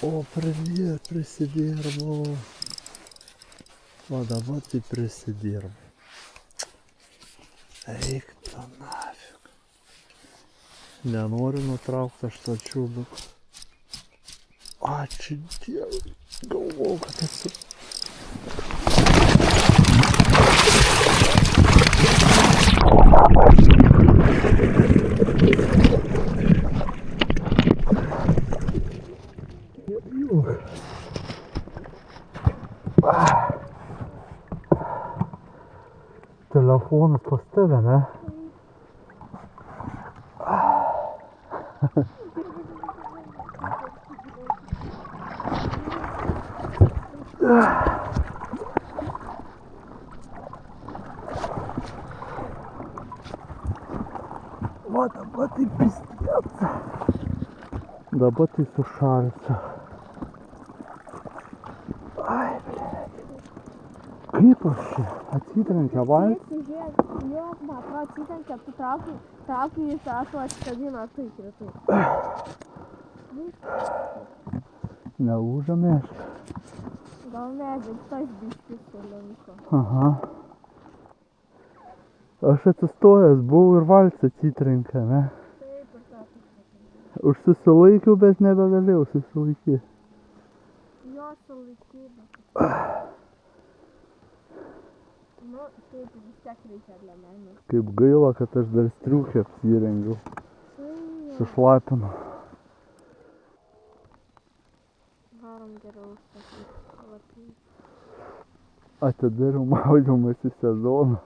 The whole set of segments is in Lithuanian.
O, prisidirbau. O dabar tai prisidirbau. Eik tu nafig. Nenoriu nutraukti aš to čiūduko. Ačiū Dievui. Galvojau, kad esu. Telefonas pas tave, ne? Va dabar tai pistiets. Dabar tai sušalsiu. Ai, blėt. Kaip aš čia? Atsitrenkia valtis? Žiūrėk, jo, man atrodo, atsitrenkia, tu trauki į tą atsikabina taip ir taip. Nelūža meška. Gal ne, bet tas biškis sulenko. Aha. Aš atsistojęs buvau ir valtis atsitrenkia, ne? Taip, ir tą. Užsisilaikiau, bet nebegalėjau susilaikyti. Jo sulaikybė. Nu, taip vis tiek reikia lemenų. Kaip gaila, kad aš dar striukę apsirengiau. Sušlapinu. Varom geriau užsakyti palapinį. Atidariau maudymąsi sezoną.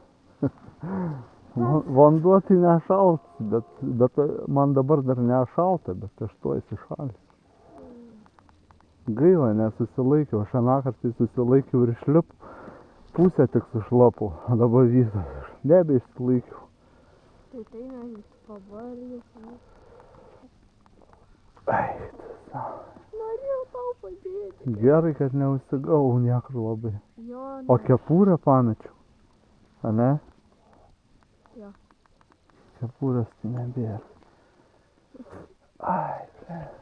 Vanduo tai nešaltas, bet man dabar dar nešalta, bet aš tuo įsišalęs. Gaila, nesusilaikiau. Aš anąkart tai susilaikiau ir išlipu. Pusę tik sušlapau, dabar visą. Nebeišsilaikiau. Tai tai mes pavargęs. Ai, Norėjau tau padėti. gerai, kad neužsigavau niekur labai. Jo, ne. O kepurę pamečiau. A ne? Jo. Kepurės tai nebėra. Ai,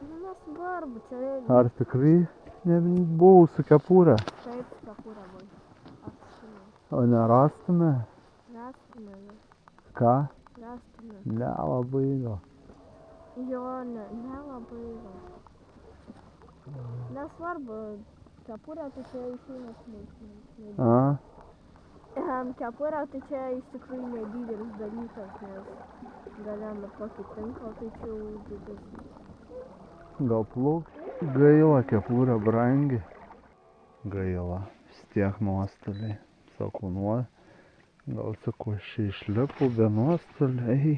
Nu, nesvarbu, čia ar tikrai nebuvau su kepurė? taip skapūra buvo. Atsimenu. O nerastume? Rastume, ne. Ką? Rastume. Nelabai gal. Jo, nelabai gal. Nesvarbu, kepurė tai čia išeina smulkmena. A? Kepurė tai čia iš tikrųjų nedidelis dalykas, nes galėjome tokį tinklą, tai čia jau didesnis. Gal plauks? Gaila, kepurė brangi. Gaila, vis tiek nuostoliai. Sakau, gal sakau, aš čia išlipu be nuostoliai.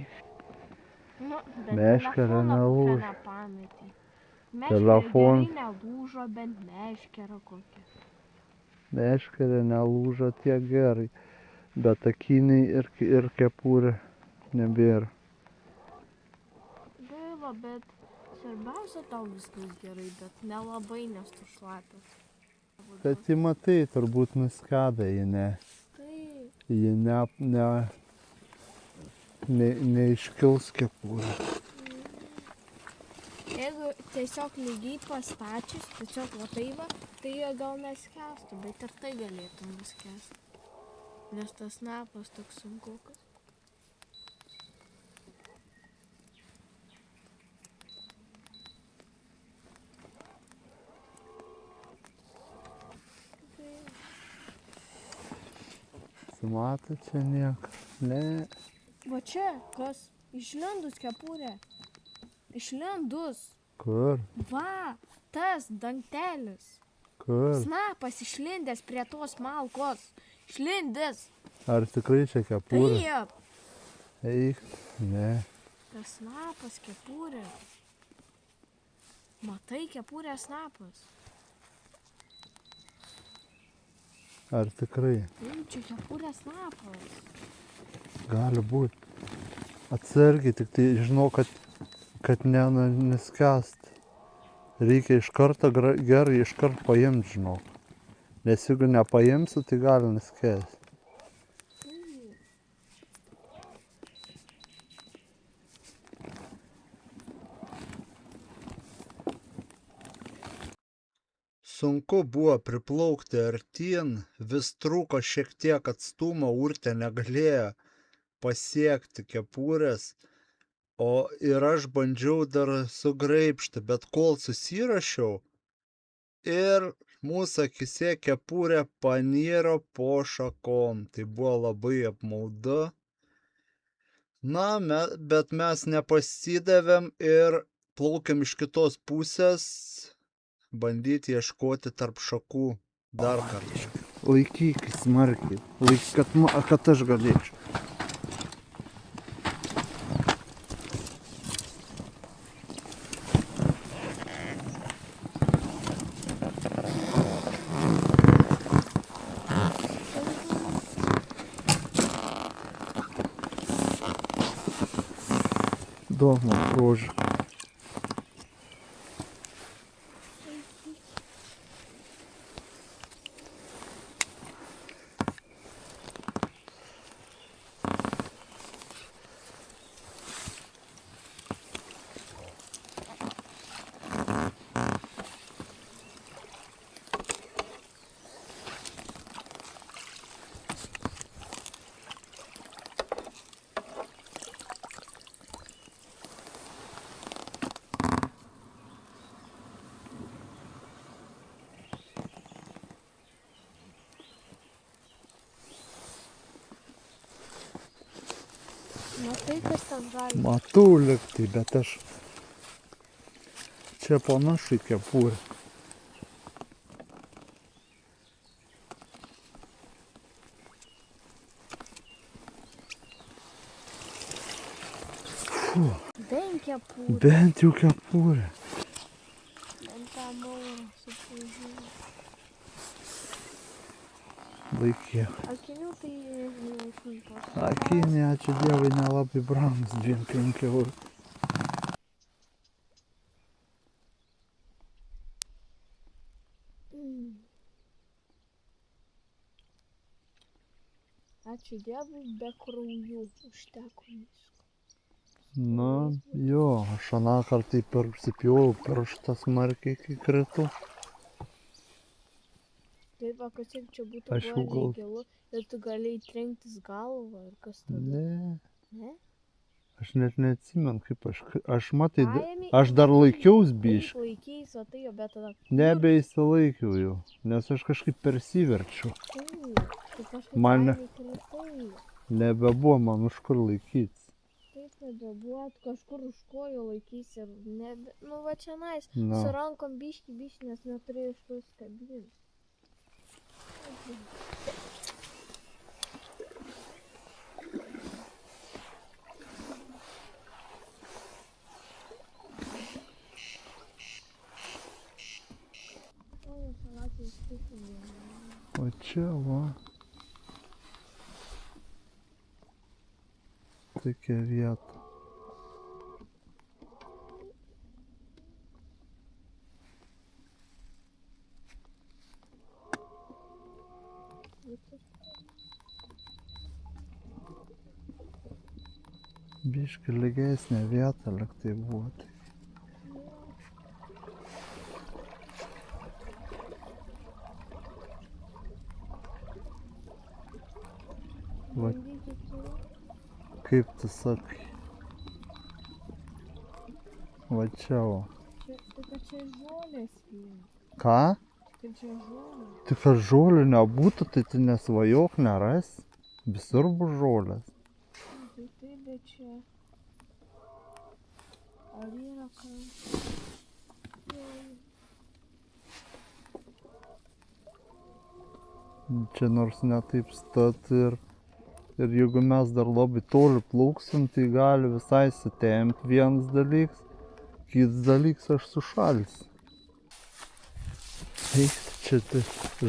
Nu, bet Meškerė nelūžo. Meškerė gerai nelūžo, bent meškerė kokia. Meškerė nelūžo tiek gerai, bet akiniai ir kepurė nebėra. Gaila, bet svarbiausia tau viskas gerai, bet nelabai nes tu šlapias. Bet ji matai, turbūt nuskeda, ji neiškils kepurė. Jeigu tiesiog lygiai pastačius, tiesiog va tai va, tai jie gal neskęstų, bet ir tai galėtų nuskęsti. Nes tas snapas toks sunkukas. Mato čia nieko. Ne. Va čia, kas? Išlindus kepurė. Išlindus. Kur? Va, tas dangtelis. Kur? Snapas išlindęs prie tos malkos. Išlindęs. Ar tikrai čia kepurė? Taip. Eik, ne. Tas snapas kepurė. Matai, kepurė snapas. Ar tikrai? Taip, čia kepurė snapas. Gali būti. Atsargiai, tik tai žinau, kad neskęst. Reikia iš karto gerai paimti, žinau. Nes jeigu nepaimsi, tai gali nuskęsti. sunku buvo priplaukti artyn, vis trūko šiek tiek atstumą, Urtė negalėjo pasiekti kepurės, ir aš bandžiau dar sugraibšti, bet kol susirašiau ir mūsų akise kepurė paniro po šakom. Tai buvo labai apmaudu. Na, bet mes nepasidavėm ir plaukėm iš kitos pusės, bandyti ieškoti tarp šakų dar kartą. Laikyk smarkiai, kad aš galėčiau. Дома тоже. Matai, kas ten gali. Matau liktai, bet aš čia panašu į kepurę. Bent kepurė. Bent jau kepurė. Bent tą maurą supažinti. Laikė. Akinių tai nelaikytos. Akinė, ačiū Dievui, nelabai brangus, 2-5 eurų. Ačiū Dievui, be kraujų užteko visko. Na, jo, aš aną kartą persipjovau pirštą smarkiai, kai kritu. Taip, kad čia būtų Aš jau buvo negilu ir tu galėjai trenktis galvą ir kas tada? Ne, Ne? aš net neatsimenu, kaip aš matai, Paėmei aš dar laikiaus biškį. Taip laikys, o tai jo, bet tada... Nebeįsilaikiau jau, nes aš kažkaip persiverčiau. Taip, tai kažkaip Man- kritai. Nebebuvo man už kur laikytis. Taip, nebebuvo, kažkur už kojų laikys ir nebe... Nu, va čia nais, Na. su rankom biški, nes neturėjau iš tos kabinės. O čia va. Tokia vieta. Biški lygesnė vieta, lyg tai buvo. Va, kaip tu sakai. Va čia va. Čia žolės vien. Ką? Tai čia žolės. Tik kad žolių nebūtų, tai tu nesvajok, nerasi. Visur bus žolės. Tai taip, bet čia... Ar yra ką? Čia nors ne taip stat ir jeigu mes dar labai toli plauksim, tai gali visai sutemti vienas dalykas, kitas dalykas aš sušalsiu. Eik, čia tai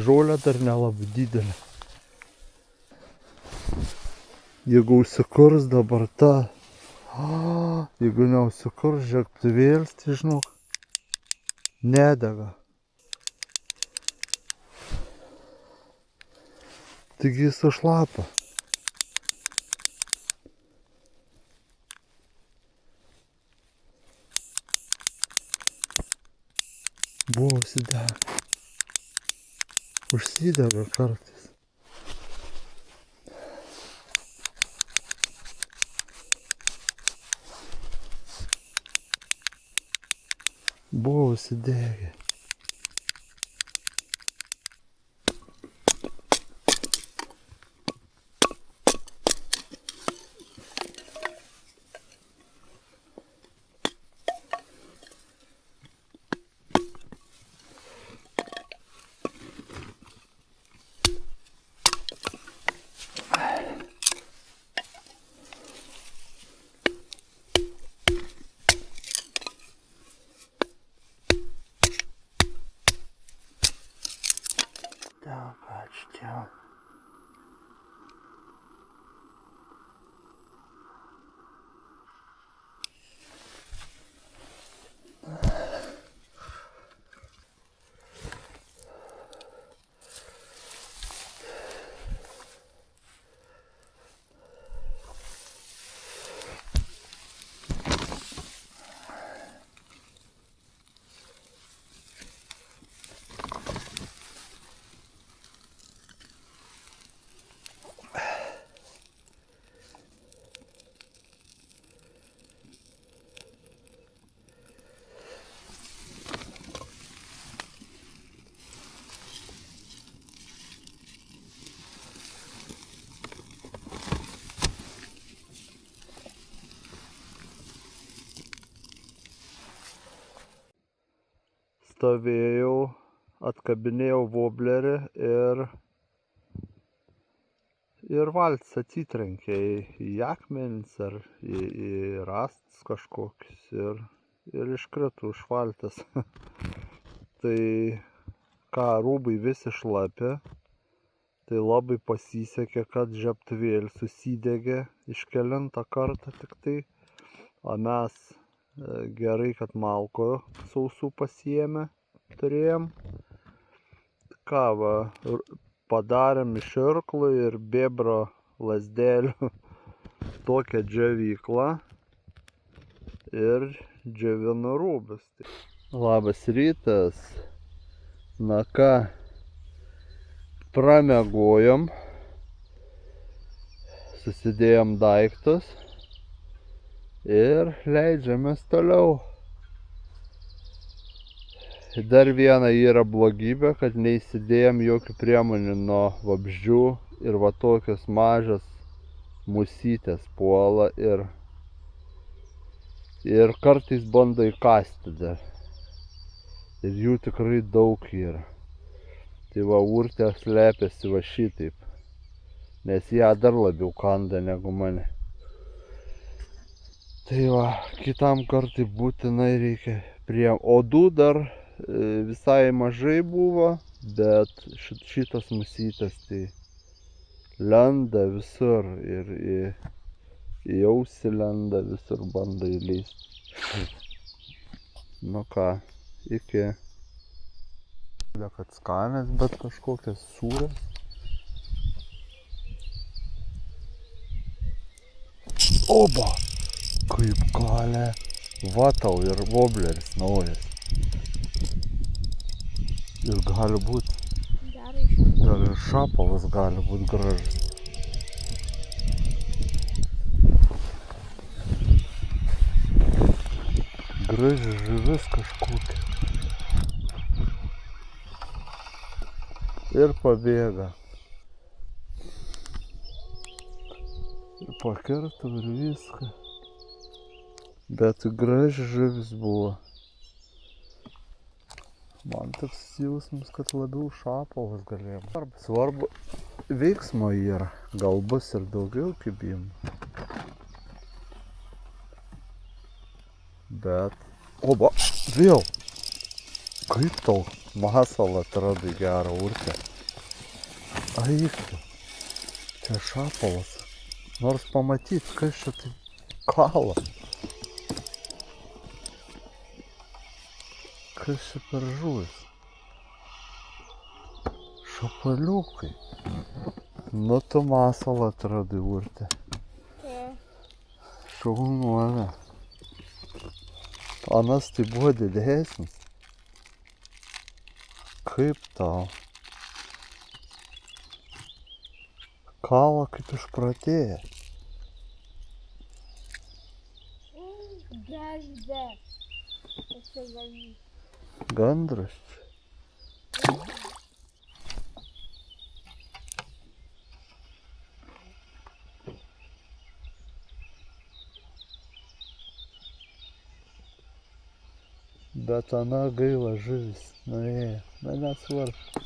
žolė dar nelabai didelė. Jeigu užsikurs dabar ta, jeigu neužsikurs žiegtuvėlis, tai žinok, nedega. Taigi jis šlapia. Buvo užsidegę. užsidega kartais. Buvo užsidegę. Так, бачите. Stovėjau, atkabinėjau voblerį ir valtis atsitrenkė į akmenis ar į rąstus kažkokius ir iškrito iš valties. Tai ką, rūbai visi šlapė, tai labai pasisekė, kad žiebtuvėlis susidegė iškelintą kartą tik tai, o mes gerai, kad malko sausų pasiėmę turėjom. Ką va, padarėm iš irklų ir bėbro lazdelių tokią džiovyklą ir džiovino rūbus. Labas rytas. Na ką, pramiegojom, susidėjom daiktus ir leidžiamės toliau. Dar viena yra blogybė, kad neįsidėjom jokių priemonių nuo vabzdžių ir va tokios mažas musytės puola ir kartais bando įkasti dar. Ir jų tikrai daug yra. Tai va, urtė slepiasi va šitaip, nes ją dar labiau kanda negu mane. Tai va, kitam kartui būtinai reikia Odų dar visai mažai buvo, bet šitos musytės tai lenda visur ir į ausį lenda, visur bando įleisti. Nu ką, iki. Kad skanės, bet kažkokias sūrės. Oba! Kaip kalė. Va tau ir wobleris naujas. Ir gali būt. Dar ir šapalas gali būt gražus. Graži žuvis kažkokia. Ir pabėga. Ir pakirto ir viską. Bet graži žuvis buvo. Man toks jausmas, kad labiau šapalas galėjo. Svarbu veiksmo yra. Gal bus ir daugiau kibimų. Bet... Oba! Vėl! Kaip tau masalą atradai gerą urtę? Aik! Čia šapalas. Nors pamatyt, kas čia tai kala. Kas čia per žuvis? Šapaliukai. Nu tu masalą atradai urtę. Šaunuolė. Anas tai buvo didesnis. Kaip tau? kala kaip išprotėję. Gazdė. Pasivalys. Gandras čia. Bet ana gaila žuvis nuėjo. Na nesvarbu.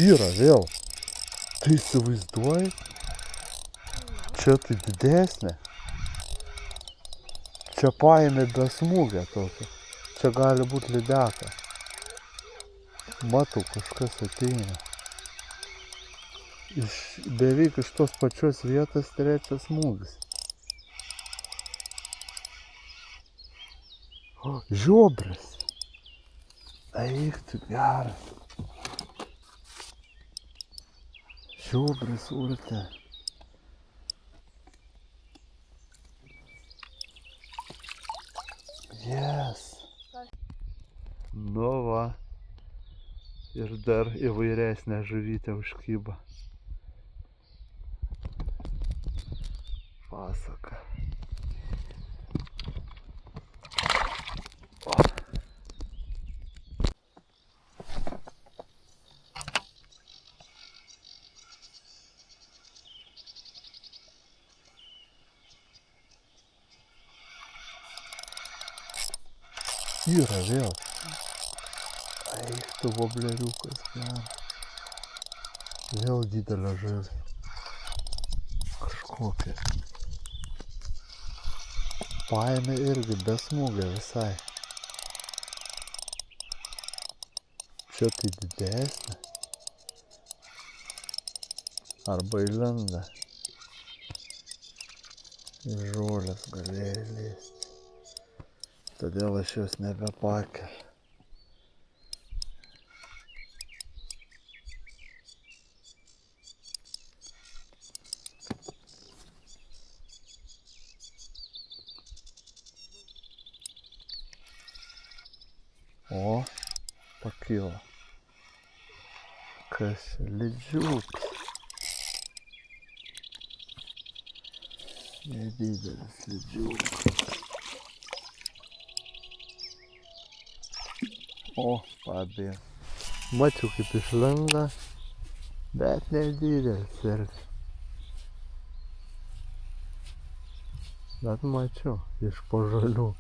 Yra vėl. Tai įsivaizduoji? Čia tai didesnė. Čia paėmė be smūgę tokį. Čia gali būti lydeka. Matau, kažkas ateina. Beveik iš tos pačios vietos trečias smūgis. O, žiobris. Eik tu geras. Žiobris urte. Yes. Nu va. Ir dar įvairesnė žuvytė užkyba. Pasaka. Yra vėl. Eik tu vobleriukas, geras. Vėl didelė žuvė. Kažkokia. Paėmė irgi be smūgio visai. Čia tai didesnė. Arba įlenda. Į žolės galėjo lįsti. Todėl aš jos nebepakeliu. O, pakilo. Kas čia? Lydžiukas. Nedidelis lydžiukas. O, pabėg. Mačiau kaip išlenda, bet nedidelis irgi. Bet mačiau iš po žolių.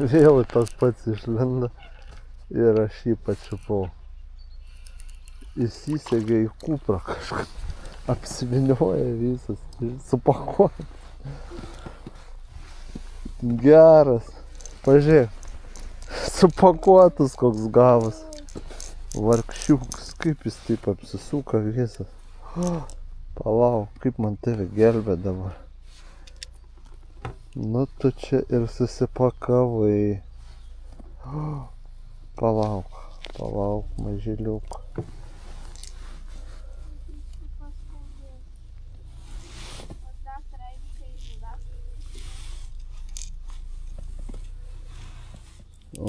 Vėl tas pats išlenda ir aš jį pačiupau. Įsisegė į kuprą kažką, apsivinioja visas, supakuotas. Geras, pažiūrėk, supakuotas koks gavas. Vargšiukas, kaip jis taip apsisuka visas. Palauk, kaip man tave gelbė dabar. Nu tu čia ir susipakavai. Palauk, mažyliuk.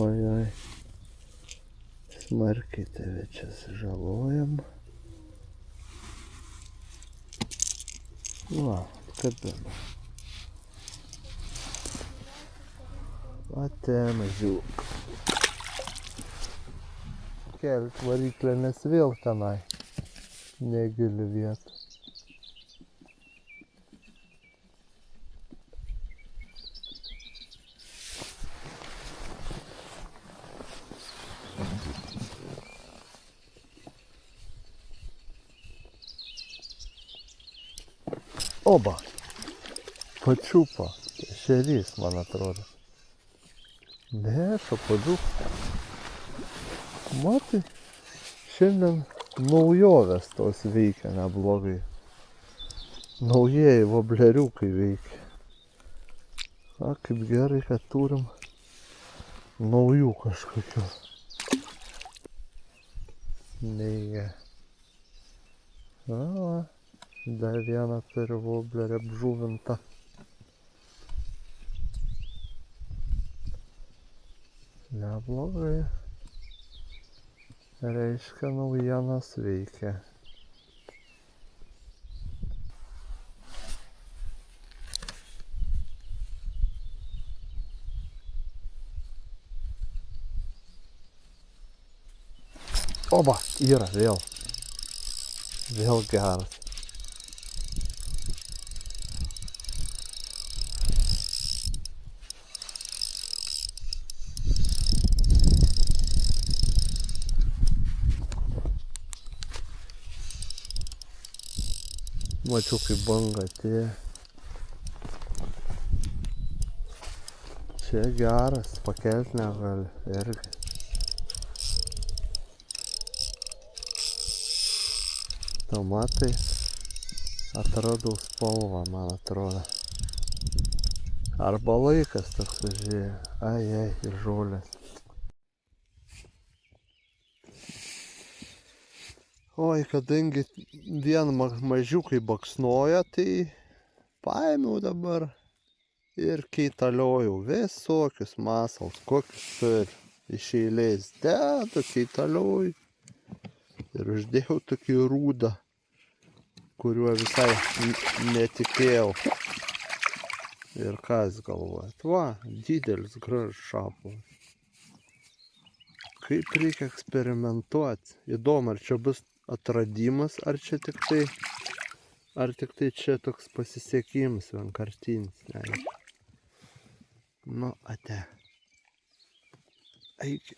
Oi, smarkiai tave čia sužalojam. Va, kabina. Ate, mažiuk. Kelt variklę, nes vėl tenai negili vietą. Oba! Pačiupo. Ešerys, man atrodo. Ne, šapaduk. Matai, šiandien naujovės tos veikia neblogai. Naujieji vobleriukai veikia. A, kaip gerai, kad turim naujų kažkokių. Neigia. Va, dar vieną turi voblerį apžuvintą. Neblogai. Reiškia, naujienos veikia. Oba, yra vėl. Vėl geras. Mačiau, kaip banga atėjo. Čia geras, pakelt negali irgi. Tomatai atradau spalvą, man atrodo. Arba laikas toks užėjo. Ai, ir žolės. Oi, kadangi vien mažiukai baksnoja, tai paėmiau dabar ir keitaliojau visokius masalus, kokius turi. Iš eilės dedu, keitalioju. Ir uždėjau tokį rūdą, kuriuo visai netikėjau. Ir kas galvojat? Va, didelis gražus šapalas. Kaip reikia eksperimentuoti. Įdomu, ar čia bus atradimas, ar tik tai čia toks pasisekimas vienkartinis. Nu, ate. Eik.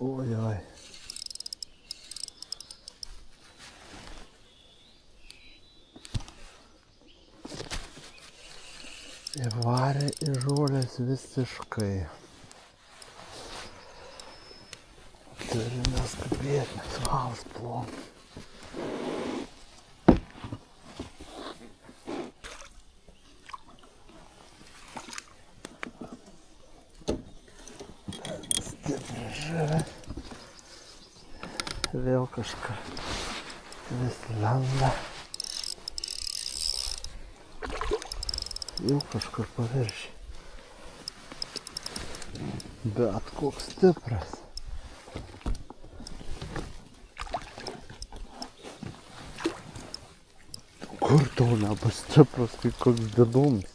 Oi, oi. Įvarė į žolės visiškai. Turime skubėti, nes valas plom. Stipri žuvė. Vėl kažką vis lenda. Jau kažkur paviršiai. Bet koks stipras. Kur tau nebus stipras, kaip koks didums?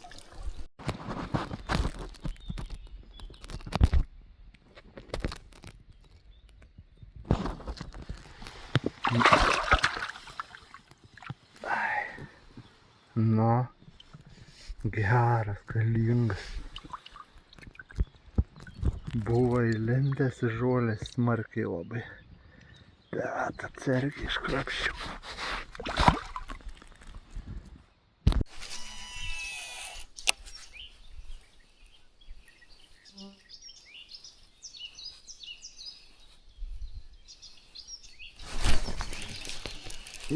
Nu, geras, galingas. Buvo įlindęs į žolės smarkiai labai. Bet atsargiai iškrapščiau.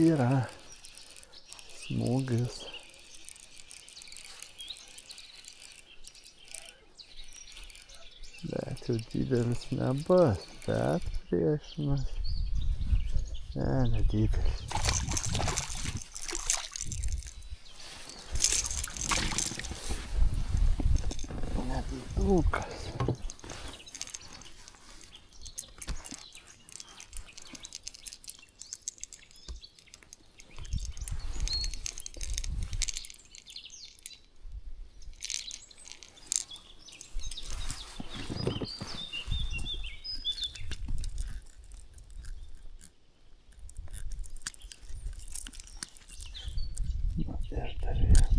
Yra smūgis. Bet jau didelis nebus, bet priešinas. Nedidelis. Nedidukas. Ir dar vienas.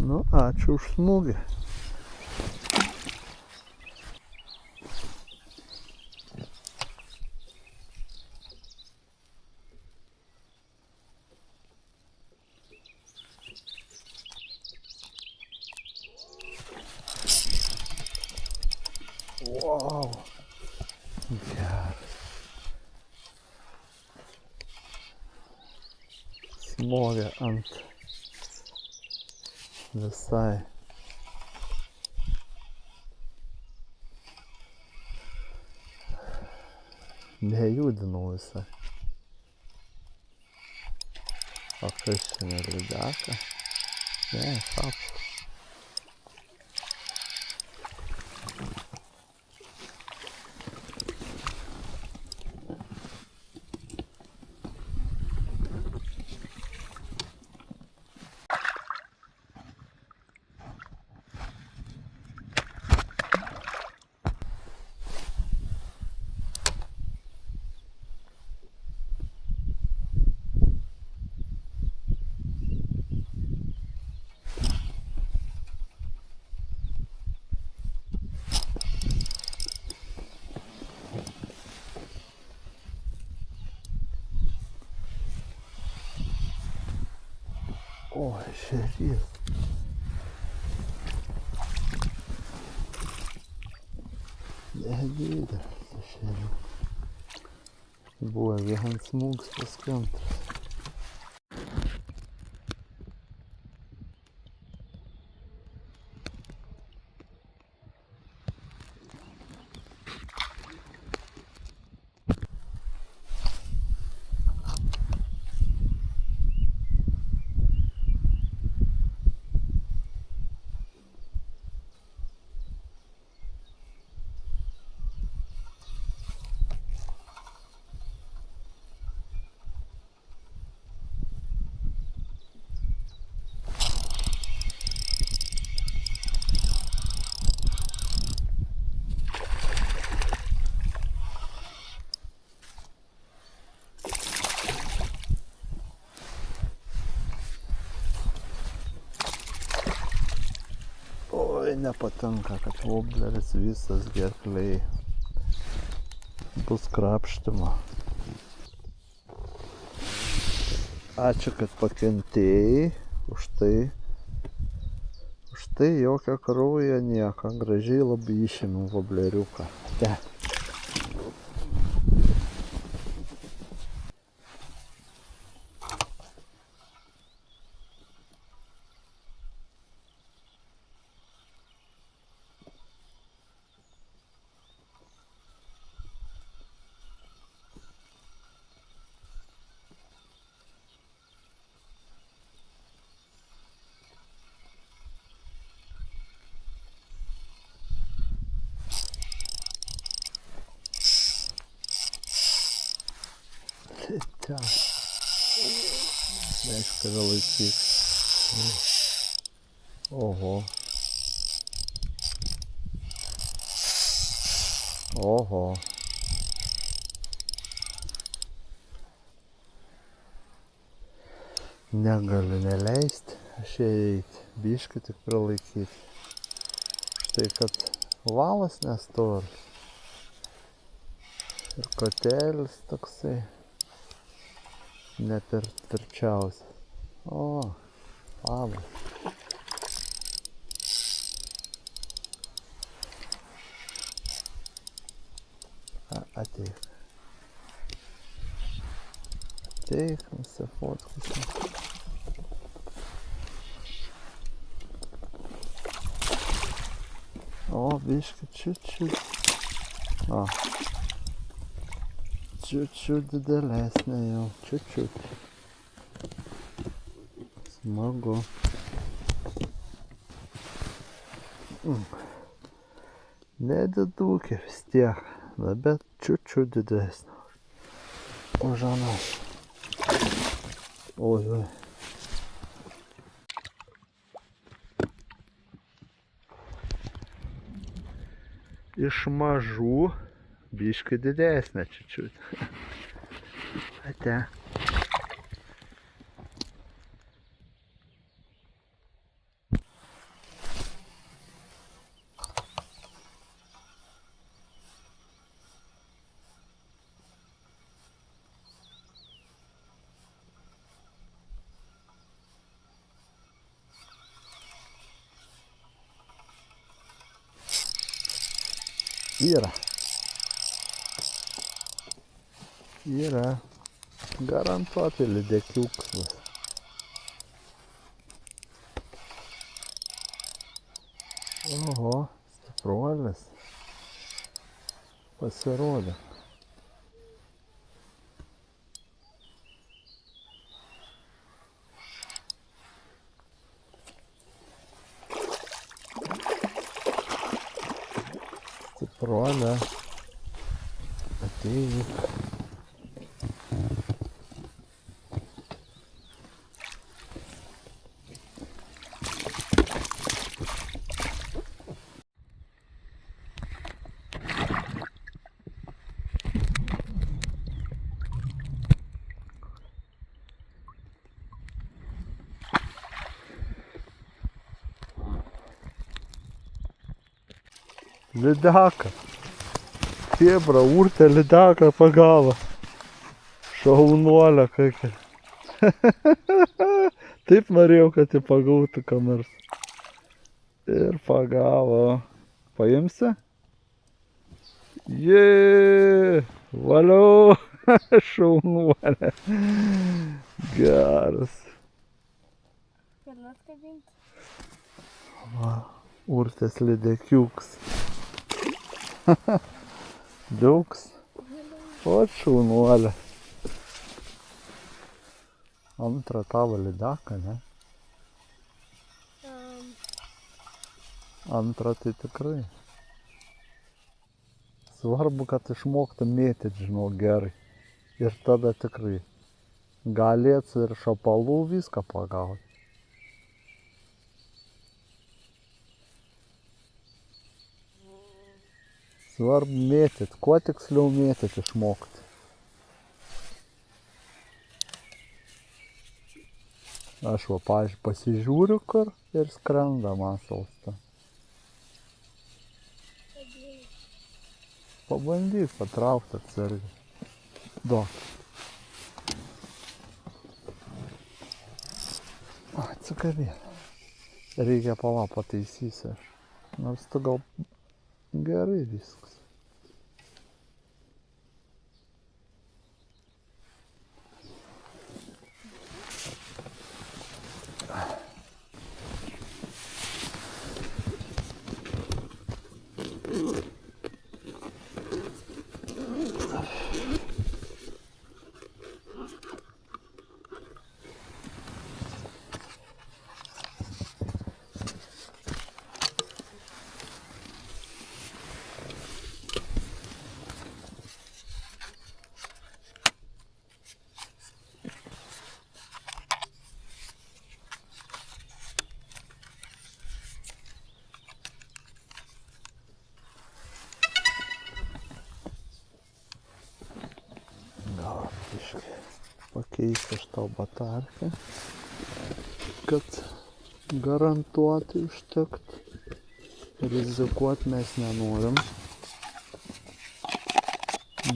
Nu, ačiū už smūgį. Wow. Smogė ant visai. Nejudinau visai. O kas čia nelydeka? Ne, šapas. Ой, šerys. Nedidelis šerys. Buvo vienas smūgis, paskui antras. Oi, nepatinka, kad vobleris visas gerklėj. Bus krapštymo. Ačiū, kad pakentėjai. Už tai jokio kraujo nieko. Gražiai labai išėmiau vobleriuką. Te. Ten. Reiškia, tave laikyk. Oho. Oho. Negaliu neleisti aš eiti. Biškį tik prilaikyti. Štai, kad valas nestoras. Ir kotelis toksai. Ne per tvirčiausias. O, labas. Ateik. Ateik, nusifotkusim. O, biškį čiut-čiut. O. Čiut-čiut didelesnė jau, čiut-čiut. Smagu. Nedidukė vis tiek, na, bet čiut-čiut didesnė. Už anas. Oi, oi. Iš mažų biškį didesnė čiut-čiut. Ate. Yra. Yra. Garantuotai lydekiukas. Oho, stipruolis. Pasirodė. Stipruolė. Ateik. Lydeką. Chebra, urtė lydeką pagavo. Šaunuolė kokia. Taip norėjau, kad jį pagautų ką nors. Ir pagavo. Paimsi? Jee, valiau. Šaunuolė. Geras. Gali atkabinti? Va, urtės lydekiuks. Liuks. O šaunuolė. Antrą tavo lydeką, ne? Antrą tai tikrai. Svarbu, kad išmoktų mėtyti, žinau, gerai. Ir tada tikrai galėt ir šapalų viską pagauti. Svarbu mėtyti, kuo tiksliau mėtyti išmokti. Aš va, pavyzdžiui, pasižiūriu kur ir skrenda man salsta. Pabandyk patraukti atsargiai. Duok. Atsikabėt. Reikia pataisysi aš. Nors tu gal gerai viskas. Pakeisti aš tau batarkę, kad garantuoti užtekt. Rizikuot mes nenorim.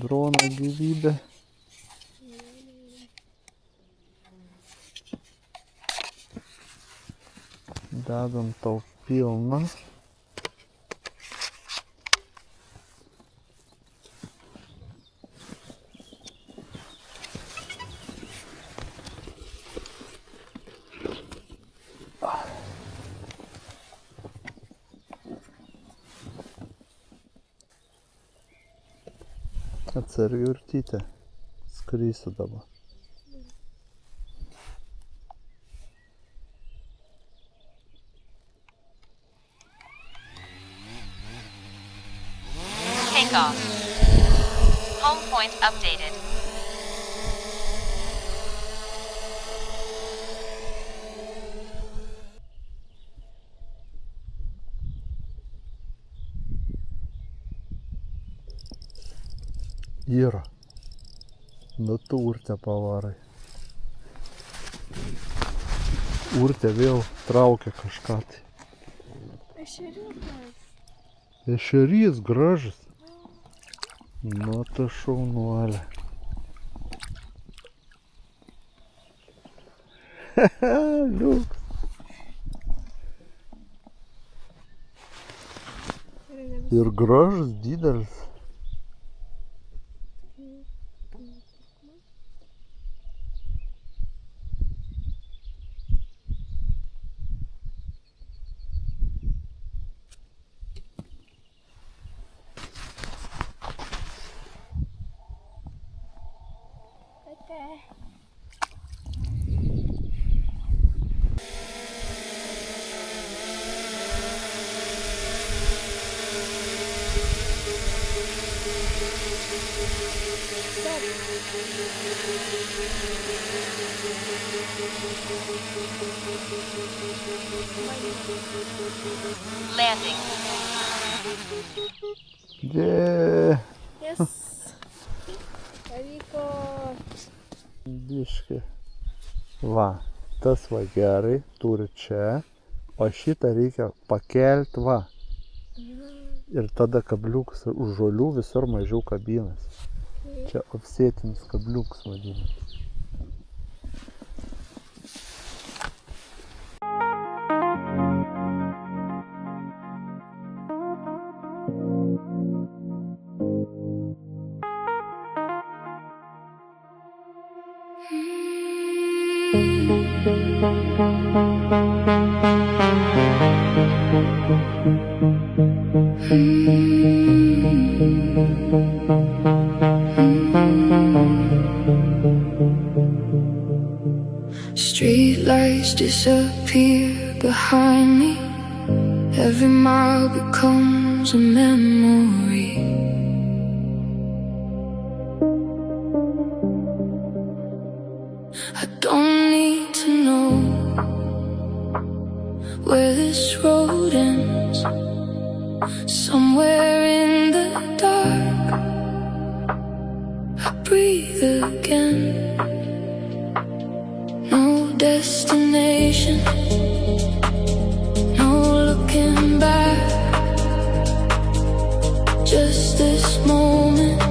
Drono gyvybė. Dedam tau pilną. Atsargiai urtytė. Skrysiu dabar. Takeoff. Home point updated. Yra. Nu tu urtę pavarai. Urtė vėl traukia kažką tai. Ešeriukas. Ešerys gražus. Nu ta šaunuolė. Liuks. Ir gražus, didelis. Landing. Yes. Pavyko. Biški. Va, tas va gerai, turi čia, o šitą reikia pakelti va. Ir tada kabliukas už žolių visur mažiau kabinas. Čia offsetinis kabliukas vadinamas. Street lights disappear behind me. Every mile becomes a memory. I don't need to know where this road ends. Somewhere in the dark, I breathe again. No destination, no looking back. Just this moment,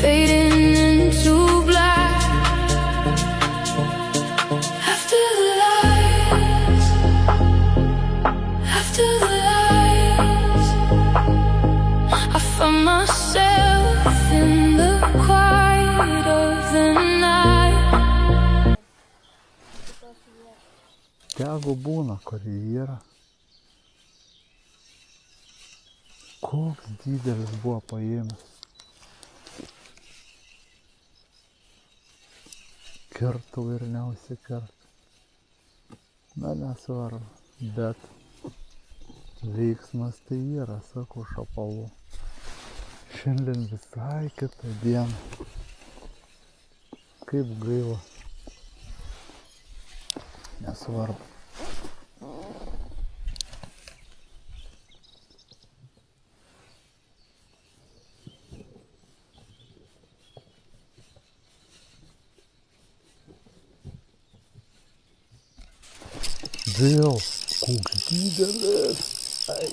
fading into black. After the lights, after the lights, I found myself in the quiet of the night. Tegu būna, kur jie yra. Koks didelis buvo paėmęs. Kirtau ir neusikirtau. Na, nesvarbu, bet veiksmas tai yra, sakau, šapalų. Šiandien visai kitą dieną. Kaip gaila. Nesvarbu. Vėl, koks didelis. Ai.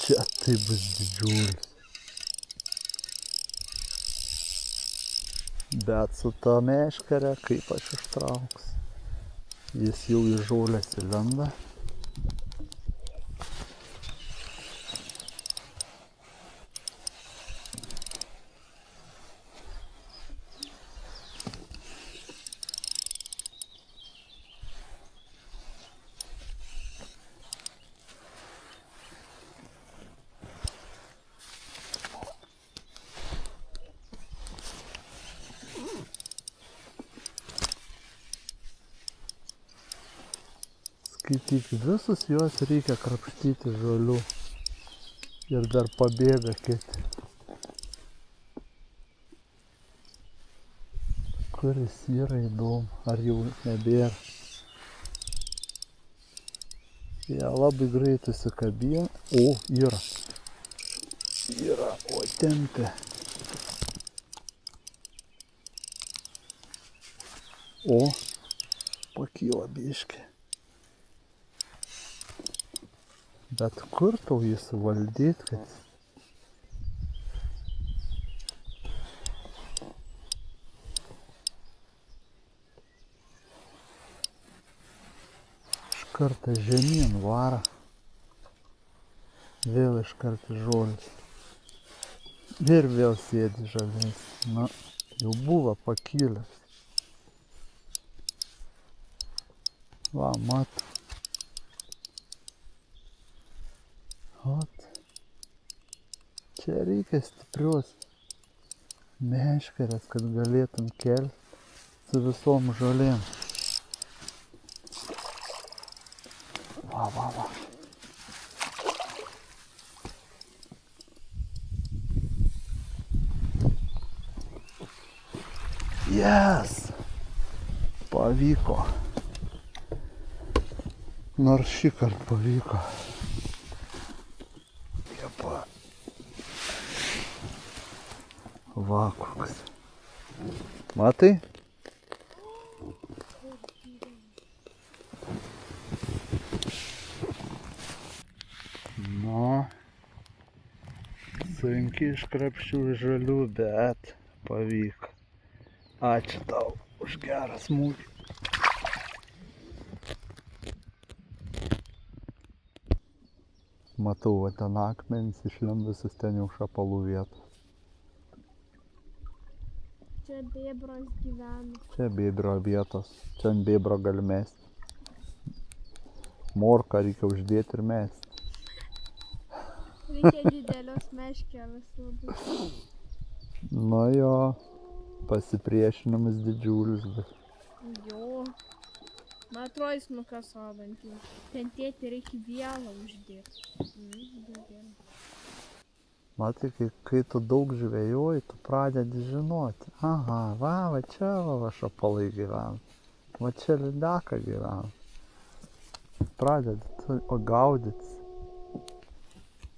Čia tai bus didžiulis. Bet su ta meškere, kaip aš ištrauks. Jis jau į žolės įlenda. Skaityk, visus juos reikia krapštyti žolių. Ir dar pabėga kiti. Kuris yra įdomu, ar jau nebėra. Jie labai greitai susikabina. O, yra. Yra, o tempia. O, pakyla biškį. Bet kur tau jį suvaldyt, kad... Iš karto žemyn vara. Vėl iš karto žolis. Ir vėl sėdi žaliais. Na, jau buvo pakilęs. Va, matau. Ot. Čia reikia stiprios Meškerės, kad galėtum kelti su visom žolėm. Va, va, va. Yes! Pavyko. Nors šį kartą pavyko. Jepa. Va, koks. Matai? Nu, sunkiai iškrapščiau žalių, bet pavyko. Ačiū tau už gerą smūgį. Matau, va ten akmenys išlindusius ten jau šapalų vietos. Čia bėbros gyvena. Čia bėbro vietos, čia ant bėbro gali mesti. Morką reikia uždėti ir mesti. Reikia didelios meškerės labai. Nu jo, pasipriešinimas didžiulis, bet Jo. Man atrodo, jis nukasodantį. Ten tėti reikia vielą uždėti. matai, kai tu daug žvejoji, tu pradedi žinoti. Aha, va čia va šapalai gyvena. Va čia lydeka gyvena. Pradedi tu gaudytis.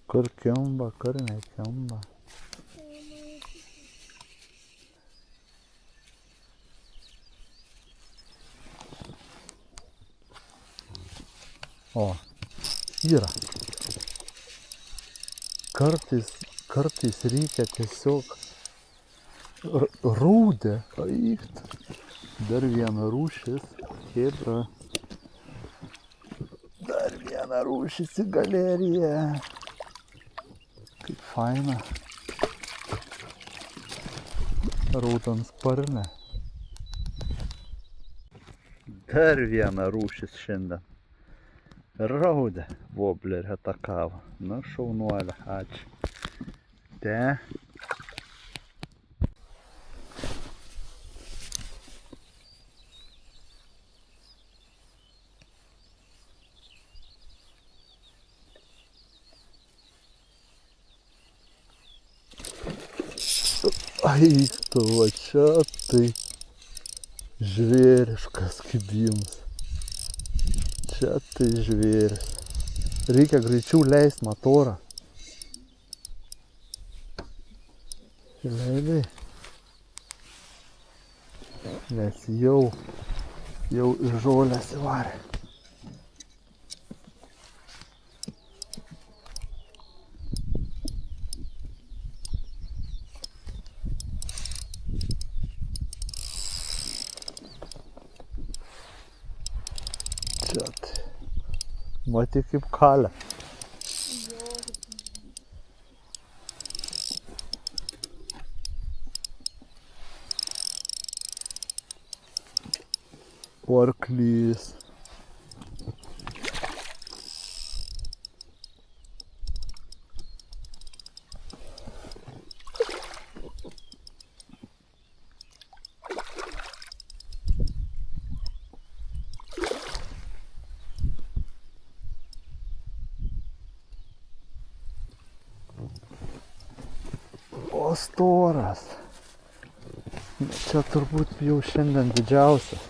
Kur kimba, kur nekimba. O, yra. Kartais reikia tiesiog rūdę paimti. Dar viena rūšis, chebra. Dar viena rūšis į galeriją. Kaip faina. Raudansparnė. Dar viena rūšis šiandien. Raudę voblerį atakavo. Nu, šaunuolė, ačiū. Te. Eik tu, va čia tai žvėriškas kibimas. Čia tai žvėris. Reikia greičiau leist motorą. Leidai. Nes jau į žolės įvarė. Čia tai. Matai kaip kalė. Arklys. O storas. Čia turbūt jau šiandien didžiausias.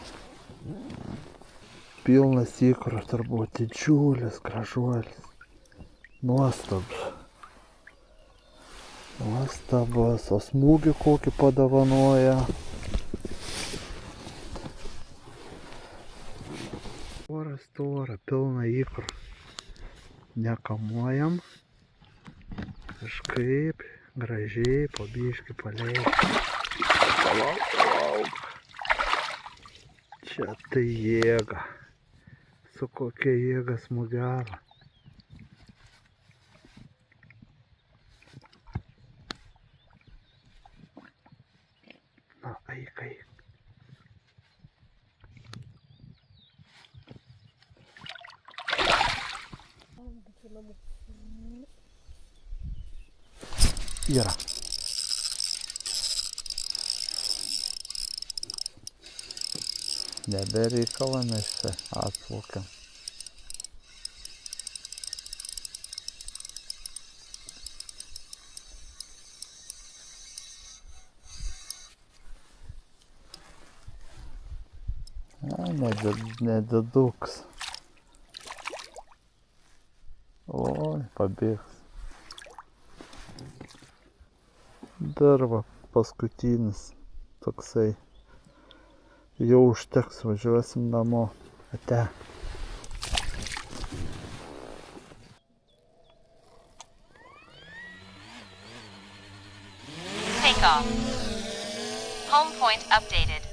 Pilnas ikrų, turbūt didžiulis, gražuolis. Nuostabus. Nuostabus. O smūgį kokį padovanoja. Stora, pilna ikrų. Nekamuojam. Kažkaip gražiai, po biškį paleidžiam. Palauk. Čia tai jėga. Su kokia jėga smūgiavo. Na, eik. Yra. Nebereikalo mes čia atplaukiam. Nediduks. Oi, pabėgs. Dar va, paskutinis toksai. Jau užteks, važiuosim namo. Ate. Take off. Home point updated.